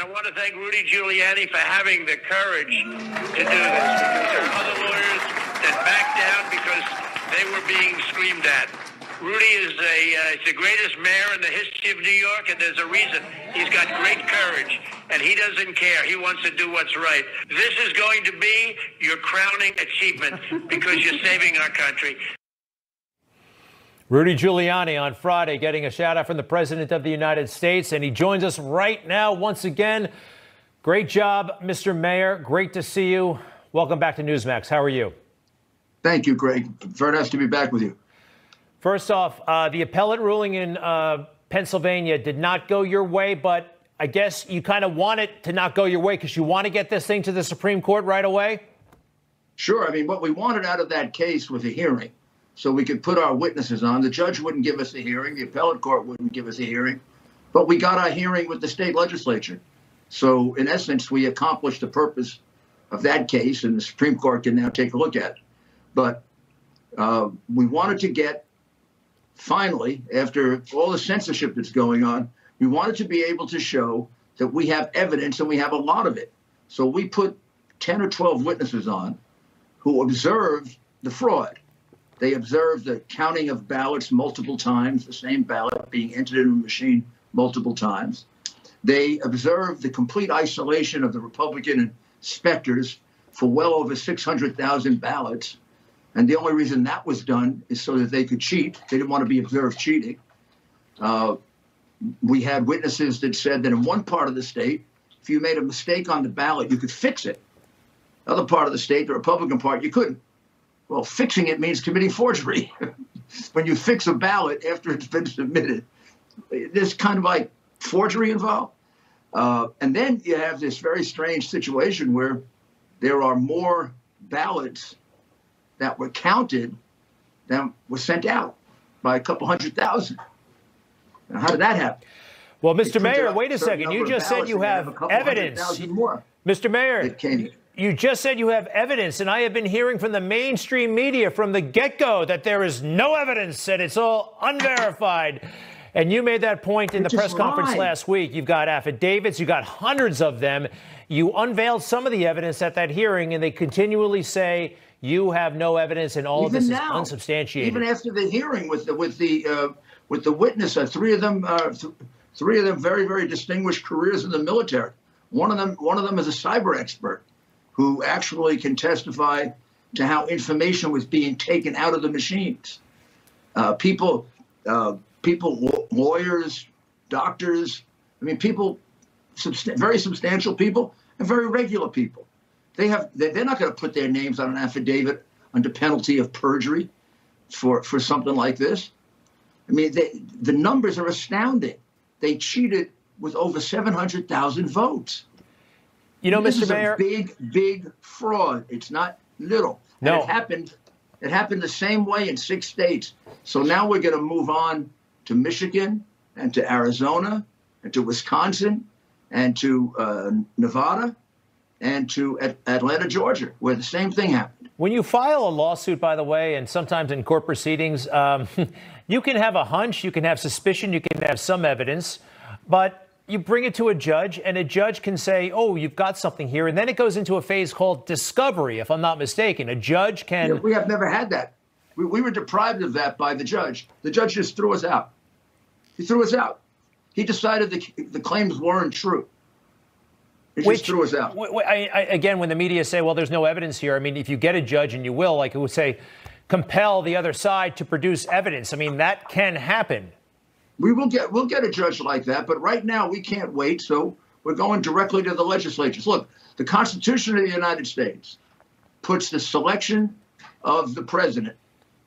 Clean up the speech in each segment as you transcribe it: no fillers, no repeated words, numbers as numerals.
and I want to thank Rudy Giuliani for having the courage to do this, because there are other lawyers that backed down because they were being screamed at. Rudy is the greatest mayor in the history of New York, and there's a reason. He's got great courage, and he doesn't care. He wants to do what's right. This is going to be your crowning achievement because you're saving our country. Rudy Giuliani on Friday getting a shout out from the President of the United States, and he joins us right now once again. Great job, Mr. Mayor. Great to see you. Welcome back to Newsmax. How are you? Thank you, Greg. Very nice to be back with you. First off, the appellate ruling in Pennsylvania did not go your way, but I guess you kind of want it to not go your way because you want to get this thing to the Supreme Court right away? Sure. I mean, what we wanted out of that case was a hearing so we could put our witnesses on. The judge wouldn't give us a hearing. The appellate court wouldn't give us a hearing. But we got our hearing with the state legislature. So, in essence, we accomplished the purpose of that case, and the Supreme Court can now take a look at it. But we wanted to get, finally, after all the censorship that's going on, we wanted to be able to show that we have evidence, and we have a lot of it. So we put 10 or 12 witnesses on who observed the fraud. They observed the counting of ballots multiple times, the same ballot being entered in a machine multiple times. They observed the complete isolation of the Republican inspectors for well over 600,000 ballots. And the only reason that was done is so that they could cheat. They didn't want to be observed cheating. We had witnesses that said that in one part of the state, if you made a mistake on the ballot, you could fix it. Other part of the state, the Republican part, you couldn't. Well, fixing it means committing forgery. When you fix a ballot after it's been submitted, there's kind of like forgery involved. And then you have this very strange situation where there are more ballots that were counted than were sent out by a couple 100,000. Now, how did that happen? Well, Mr. Mayor, wait a second. You just said you have evidence. Mr. Mayor, you just said you have evidence, and I have been hearing from the mainstream media from the get-go that there is no evidence and it's all unverified. And you made that point in the press conference last week. You've got affidavits. You've got hundreds of them. You unveiled some of the evidence at that hearing, and they continually say you have no evidence, and all of this is unsubstantiated. Even after the hearing with the witness, three of them very, very distinguished careers in the military. One of them is a cyber expert who actually can testify to how information was being taken out of the machines. People, lawyers, doctors, I mean, people, very substantial people and very regular people. They're not going to put their names on an affidavit under penalty of perjury for something like this. I mean, the numbers are astounding. They cheated with over 700,000 votes. You know, Mr. Mayor, this is a big fraud. It's not little. No, and it happened the same way in 6 states. So now we're going to move on to Michigan and to Arizona and to Wisconsin and to Nevada and to Atlanta, Georgia, where the same thing happened. When you file a lawsuit, by the way, and sometimes in court proceedings, you can have a hunch, you can have suspicion, you can have some evidence, but you bring it to a judge, and a judge can say, oh, you've got something here. And then it goes into a phase called discovery, if I'm not mistaken. A judge can... Yeah, we have never had that. We were deprived of that by the judge. The judge just threw us out. He threw us out. He decided the claims weren't true. He just threw us out. Again, when the media say, well, there's no evidence here, I mean, if you get a judge, and you will, like it would say, compel the other side to produce evidence. I mean, that can happen. We'll get a judge like that, but right now we can't wait, so we're going directly to the legislatures. Look, the Constitution of the United States puts the selection of the president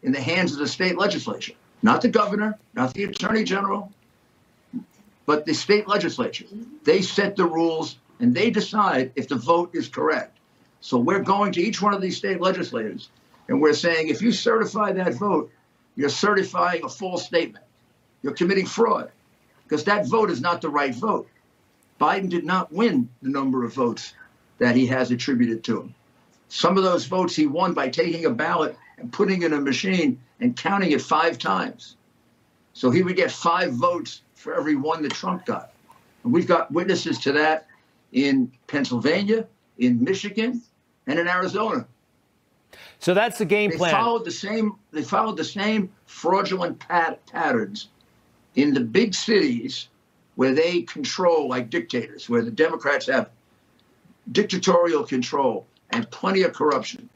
in the hands of the state legislature, not the governor, not the attorney general, but the state legislature. They set the rules, and they decide if the vote is correct. So we're going to each one of these state legislators, and we're saying, if you certify that vote, you're certifying a false statement. You're committing fraud, because that vote is not the right vote. Biden did not win the number of votes that he has attributed to him. Some of those votes he won by taking a ballot and putting it in a machine and counting it 5 times. So he would get 5 votes for every one that Trump got. And we've got witnesses to that. in Pennsylvania, in Michigan, and in Arizona. So that's the game plan. They followed the same fraudulent patterns in the big cities where they control like dictators, where the Democrats have dictatorial control and plenty of corruption.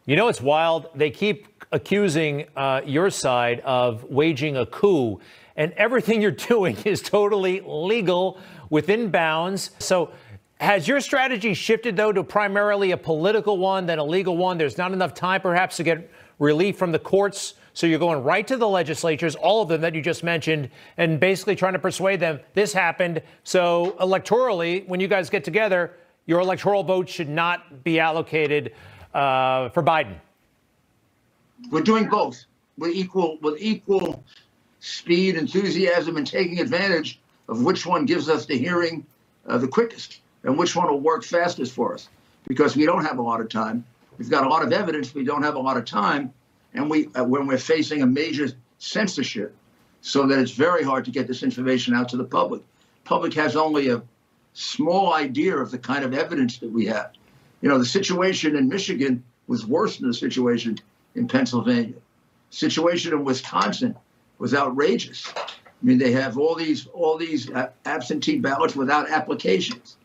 You know, it's wild. They keep accusing your side of waging a coup, and everything you're doing is totally legal, within bounds. So has your strategy shifted, though, to primarily a political one than a legal one? There's not enough time, perhaps, to get relief from the courts. So you're going right to the legislatures, all of them that you just mentioned, and basically trying to persuade them this happened. So electorally, when you guys get together, your electoral vote should not be allocated for Biden. We're doing both with equal speed, enthusiasm, and taking advantage of which one gives us the hearing the quickest and which one will work fastest for us, because we don't have a lot of time. We've got a lot of evidence. We don't have a lot of time. And when we're facing a major censorship, so that it's very hard to get this information out to the public. Public has only a small idea of the kind of evidence that we have. You know, the situation in Michigan was worse than the situation in Pennsylvania. The situation in Wisconsin was outrageous. I mean, they have all these absentee ballots without applications.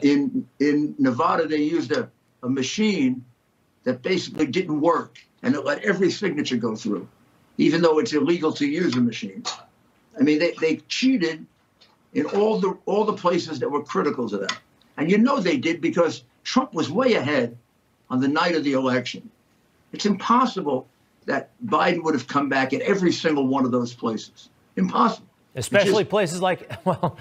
In Nevada, they used a machine that basically didn't work, and it let every signature go through, even though it's illegal to use a machine. I mean, they cheated in all the places that were critical to them. And you know they did, because Trump was way ahead on the night of the election. It's impossible that Biden would have come back at every single one of those places. Impossible. Especially places like, well,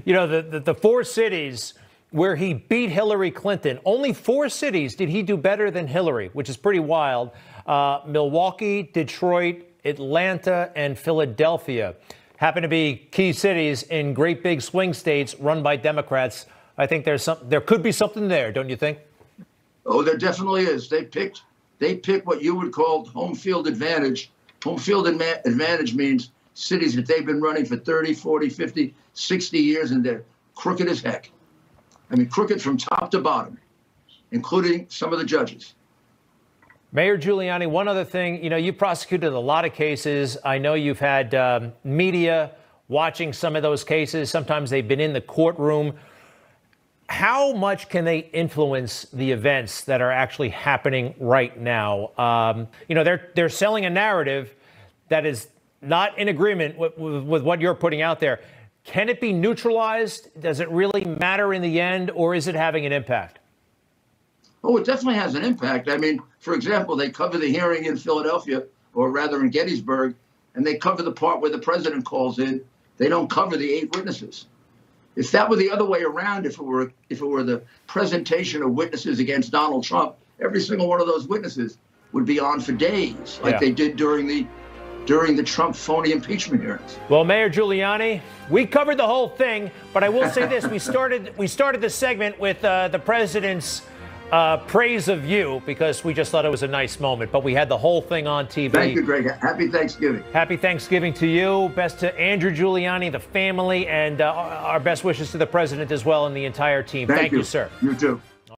you know, the four cities where he beat Hillary Clinton. Only 4 cities did he do better than Hillary, which is pretty wild. Milwaukee, Detroit, Atlanta, and Philadelphia happen to be key cities in great big swing states run by Democrats. I think there could be something there, don't you think? Oh, there definitely is. They picked what you would call home field advantage. Home field advantage means cities that they've been running for 30, 40, 50, 60 years, and they're crooked as heck. I mean, crooked from top to bottom, including some of the judges. Mayor Giuliani, one other thing, you know, you prosecuted a lot of cases. I know you've had media watching some of those cases. Sometimes they've been in the courtroom. How much can they influence the events that are actually happening right now? You know, they're selling a narrative that is not in agreement with what you're putting out there. Can it be neutralized? Does it really matter in the end, or is it having an impact? Oh, it definitely has an impact. I mean, for example, they cover the hearing in Philadelphia, or rather in Gettysburg, and they cover the part where the president calls in. They don't cover the 8 witnesses. If that were the other way around, if it were the presentation of witnesses against Donald Trump, every single one of those witnesses would be on for days, like they did during the Trump phony impeachment hearings. Well, Mayor Giuliani, we covered the whole thing, but I will say this: we started the segment with the president's praise of you, because we just thought it was a nice moment. But we had the whole thing on TV. Thank you, Greg. Happy Thanksgiving. Happy Thanksgiving to you. Best to Andrew Giuliani, the family, and our best wishes to the president as well and the entire team. Thank you, sir. You too.